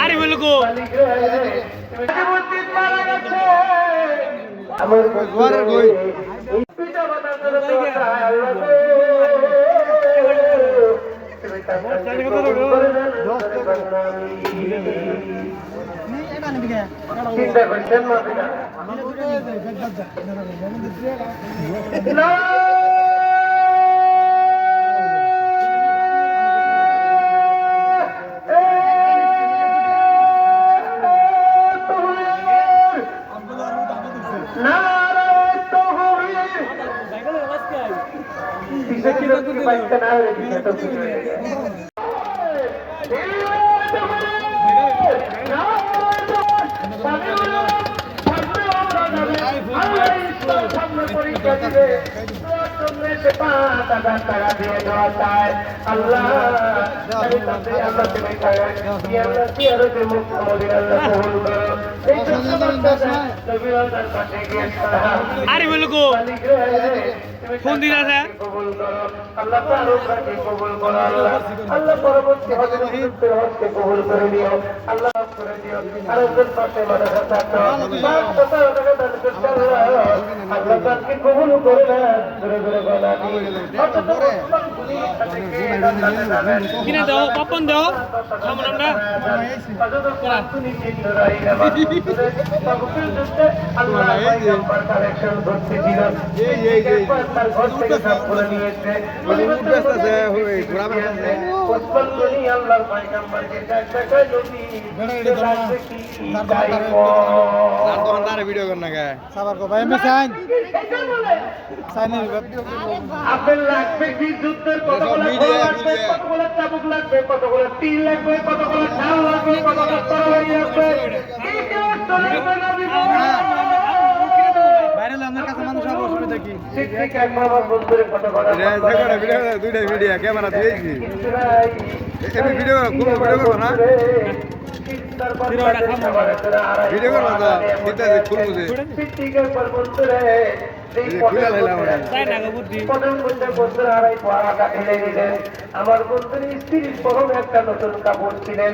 আরে বলো গো আমার ঘরের বই চিন্তা করছেন না আরে বলো গো ফোন দিন আছে আল্লাহ কবুল করো আল্লাহ পরবর্তী হজকে কবুল করে দিও আল্লাহ করে দিও আরেকজন পাশে মাদ্রাসা আল্লাহ তাকে কবুল করে না ধরে ধরে বলা কিনে দাও পাপন দাও আমরা কালেকশন করতে দিলাম তার ঘর থেকে সব করে নিয়েছে আল্লাহর পয়গম্বরকে ভিডিও কর না গে আপনার লাগবে কি যুদ্ধের কতগুলো লাগবে কতগুলো চাবুক লাগবে কতগুলো তীর লাগবে কতগুলো ঢাল লাগবে কতগুলো তরবারি লাগবে দুইটা ভিডিও ক্যামেরা দিয়েছি ভিডিও করবো না ভিডিও করবো তো আমার বন্ধুর স্ত্রীর পরম একটা নতুন কাপড় ছিলেন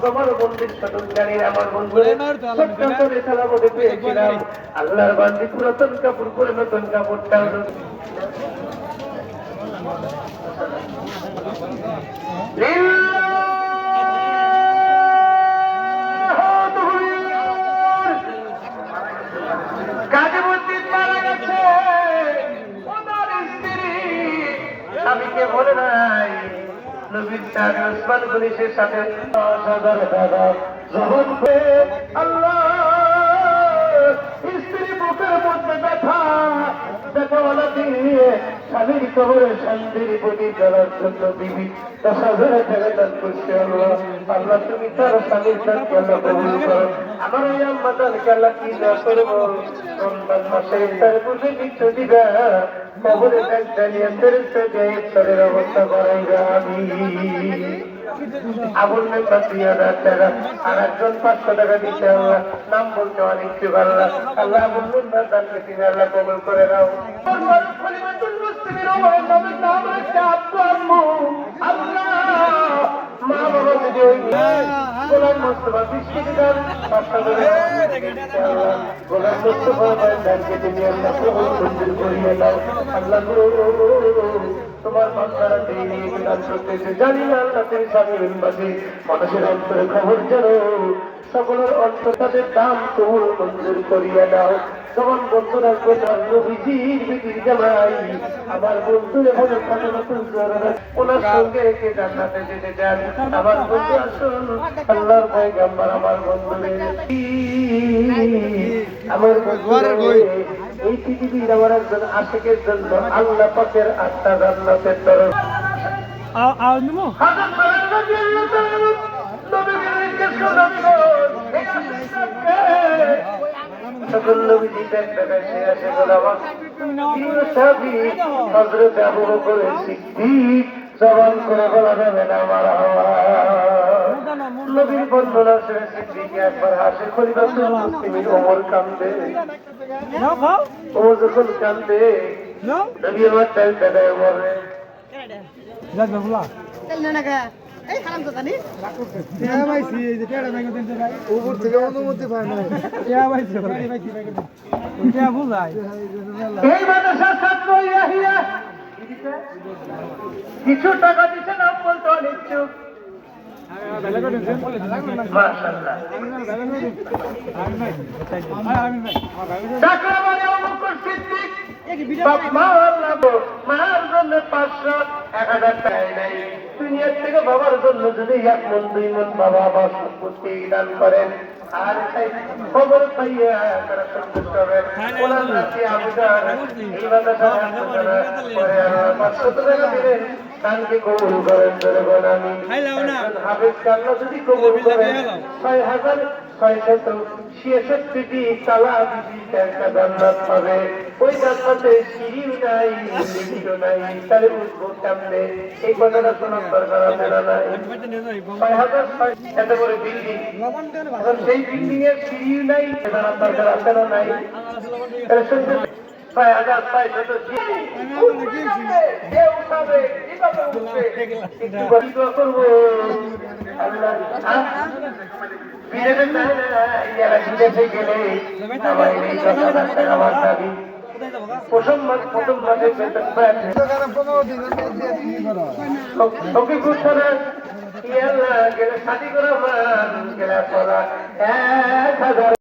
আমার বন্ধুর নতুন জানি আমার বন্ধুর পেয়েছিলাম আল্লাহর বান্দি পুরাতন কাপড় পরে নতুন কাপড়টা স্বামীকে বলে নাই নবীর সাথে ওসমান পুলিশের সাথে আল্লাহ স্ত্রী বুকের মধ্যে ব্যথা ব্যথাওয়ালা দিয়ে স্বামীর কবরে শান্তির প্রতি চলার জন্য বিবি 10,000 টাকা দান করছে আল্লাহ আল্লাহ তুমি তার স্বামীর দানকে আল্লাহ কবুল করো আমার ওই আম্মা দানকে আল্লাহ কি না করবো রমজান মাসে তার বুঝে কিছু দিবা কবরে অবস্থা করাইবা আমি আবুল মেম্বার 2,000 টাকা আর একজন 500 টাকা দিতে আল্লাহ নাম বলতে অনেক কিছু আল্লাহ আল্লাহ আবুল মেম্বার দানকে তুমি আল্লাহ কবুল করে নাও মা বাবা যদি ওই গোলাম মোস্তফা বৃষ্টিকে দেন গোলাম মোস্তফা দানকে তুমি আল্লাহ কবুল মঞ্জুর করিয়ে নাও আল্লাহ তোমার বান্দারা দিয়ে দান করতেছে জানি না আল্লাহ তুমি স্বামীর মাঝে মানুষের অন্তরে খবর জানো সকলের অন্তর তাদের দাম কবুল মঞ্জুর করিয়ে নাও তখন বন্ধু রাখবে নবীজির জামাই আমার বন্ধু এখন ওনার সঙ্গে কে জান্নাতে যেতে চান আমার বন্ধু আসুন আল্লাহর পয়গম্বর আমার বন্ধু আমার এই পৃথিবীর আমার একজন আশিকের জন্য আল্লাহ পাকের 8টা জান্নাতের তরফ সকল নবীজি বেশে আসে গোলামা হযরত আবু বকর সিদ্দিক জবান করে বলা যাবে না আমার নবীর বর্ণনা শুনে সিদ্দিক একবার হাসে খলিফাতুল মুসলিমিন ওমর কান্দে ওমর যখন কান্দে নবী আমার চাইতে দেয় বলে উপর থেকে অনুমতি পায় না এই মাদ্রাসার ছাত্র ইয়াহিয়া কিছু টাকা দিচ্ছে না বলতে অনিচ্ছুক। মাশাআল্লাহ। চাকরাবাড়ি আবু বকর সিদ্দিক বাপ মা আল্লাহ মার জন্য 500 1000 টাকা নাই। দুনিয়ার থেকে বাবার জন্য যদি 1 মন 2 মন বাবা বা সম্পত্তি দান করেন আর তাই খবর পাইয়া তারা সন্তুষ্ট হবেন। ওনার কাছে আবেদন এই মাদ্রাসার করে 500 টাকা দিলেন দানকে কবুল করেন ধরে বলেন আমি। হাফেজ কান্না যদি কবুল করেন 6666টি তালা বিশিষ্ট একটা জান্নাত পাবে। ওই জান্নাতে সিঁড়িও নাই লিফটও নাই, তাহলে উঠবো কেমনে? এই কথাটা শোনার দরকার আছে না নাই? 6000 এত বড় বিল্ডিং, এখন সেই বিল্ডিং এর সিঁড়িও নাই, জানার দরকার আছে না নাই? তাহলে শুনতে 6500 করবো আল্লাহ বিদেশে যায় না, ইয়ারা বিদেশে গেলে আমার এই 10,000 টাকা আমার দাবি। প্রথম মাসে বেতন পায় ওকে বুঝছো না গেলে শাদি করা গেলে 1000